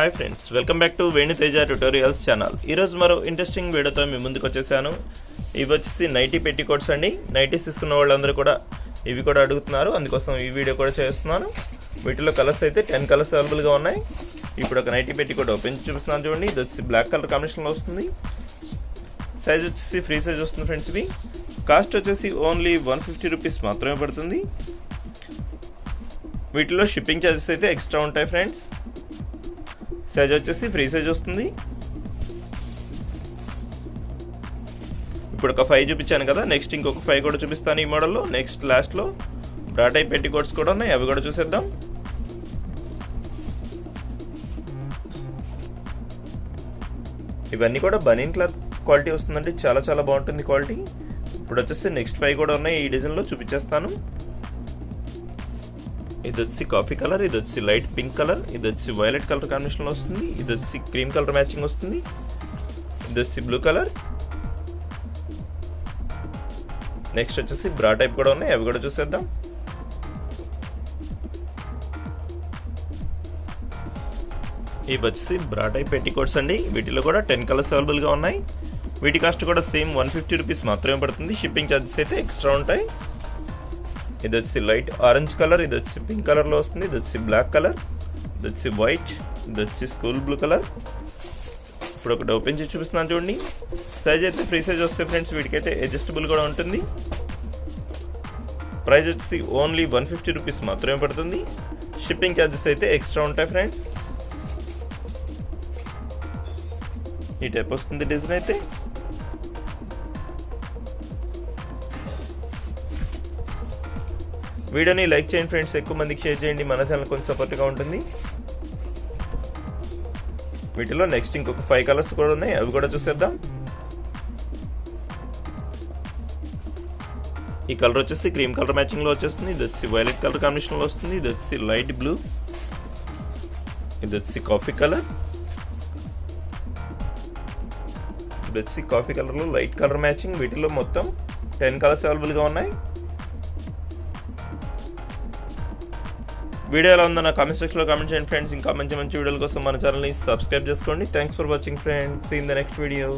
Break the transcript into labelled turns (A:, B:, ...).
A: Hi friends, welcome back to Venu Teja tutorials channel. ఈరోజు మరో interesting వీడియోతో మీ ముందుకు వచ్చేసాను. ఇవి వచ్చేసి నైటీ పెట్టికోట్స్ అండి. నైటీస్ తీసుకున్న వాళ్ళందరూ కూడా ఇవి కూడా అడుగుతున్నారు, అందుకోసం ఈ వీడియో కూడా చేస్తున్నాను. వీటిలో కలర్స్ అయితే 10 కలర్స్ అవైలబుల్గా ఉన్నాయి. ఇప్పుడు ఒక నైటీ పెట్టికోట్ ఓపెన్ చూపిస్తున్నాను చూడండి. ఇది వచ్చి బ్లాక్ కలర్ కాంబినేషన్లో వస్తుంది. సైజ్ వచ్చేసి ఫ్రీ సైజ్ వస్తుంది ఫ్రెండ్స్. ఇవి కాస్ట్ వచ్చేసి ఓన్లీ 150 రూపీస్ మాత్రమే పడుతుంది. వీటిలో షిప్పింగ్ ఛార్జెస్ అయితే ఎక్స్ట్రా ఉంటాయి ఫ్రెండ్స్. సైజ్ వచ్చేసి ఫ్రీ సైజ్ వస్తుంది. ఇప్పుడు ఒక 5 చూపించాను కదా, నెక్స్ట్ ఇంకొక 5 కూడా చూపిస్తాను ఈ మోడల్లో. నెక్స్ట్ లాస్ట్లో బ్రా టైప్ పెట్టికోట్స్ కూడా ఉన్నాయి, అవి కూడా చూసేద్దాం. ఇవన్నీ కూడా బనీన్ క్లాత్ క్వాలిటీ వస్తుందండి, చాలా చాలా బాగుంటుంది క్వాలిటీ. ఇప్పుడు వచ్చేసి నెక్స్ట్ 5 కూడా ఉన్నాయి, ఈ డిజైన్లో చూపించేస్తాను. ఇది వచ్చి కాఫీ కలర్, ఇది వచ్చి లైట్ పింక్ కలర్, ఇది వచ్చి వైలెట్ కలర్ కాంబినేషన్లో వస్తుంది, ఇది వచ్చి క్రీమ్ కలర్ మ్యాచింగ్ వస్తుంది, ఇది వచ్చి బ్లూ కలర్. నెక్స్ట్ వచ్చేసి బ్రా టైప్ కూడా ఉన్నాయి, అవి కూడా చూసేద్దాం. ఇవి వచ్చి బ్రా టైప్ పెట్టికోట్స్ అండి. వీటిలో కూడా 10 కలర్స్ అవైలబుల్గా ఉన్నాయి. వీటి కాస్ట్ కూడా సేమ్ 150 రూపీస్ మాత్రమే పడుతుంది. షిప్పింగ్ ఛార్జెస్ అయితే ఎక్స్ట్రా ఉంటాయి. ఇది వచ్చి లైట్ ఆరెంజ్ కలర్, ఇది వచ్చి పింక్ కలర్లో వస్తుంది, ఇది వచ్చి బ్లాక్ కలర్, ఇది వచ్చి వైట్, ఇది వచ్చి స్కూల్ బ్లూ కలర్. ఇప్పుడు ఒకటి ఓపెన్ చేసి చూపిస్తున్నాను చూడండి. సైజ్ అయితే ఫ్రీ సైజ్ వస్తాయి ఫ్రెండ్స్. వీటికైతే అడ్జస్టబుల్ కూడా ఉంటుంది. ప్రైస్ వచ్చి ఓన్లీ 150 రూపీస్ మాత్రమే పడుతుంది. షిప్పింగ్ ఛార్జెస్ అయితే ఎక్స్ట్రా ఉంటాయి ఫ్రెండ్స్. ఈ టైప్ వస్తుంది డిజైన్ అయితే. వీడియోని లైక్ చేయండి ఫ్రెండ్స్, ఎక్కువ మందికి షేర్ చేయండి, మన ఛానల్ కొంచెం సపోర్ట్గా ఉంటుంది. వీటిలో నెక్స్ట్ ఇంకొక 5 కలర్స్ కూడా ఉన్నాయి, అవి కూడా చూసేద్దాం. ఈ కలర్ వచ్చేసి క్రీమ్ కలర్ మ్యాచింగ్లో వచ్చేస్తుంది, ఇది వచ్చి వైలెట్ కలర్ కాంబినేషన్లో వస్తుంది, ఇది వచ్చి లైట్ బ్లూ, ఇది వచ్చి కాఫీ కలర్, ఇది వచ్చి కాఫీ కలర్లో లైట్ కలర్ మ్యాచింగ్. వీటిలో మొత్తం 10 కలర్స్ అవైలబుల్గా ఉన్నాయి. వీడియో ఎలా ఉందో నా కామెంట్ సెక్షన్లో కామెంట్ చేయండి ఫ్రెండ్స్. ఇంకా మంచి మంచి వీడియోల కోసం మన ఛానల్ని సబ్స్క్రైబ్ చేసుకోండి. Thanks for watching friends. See in the next video.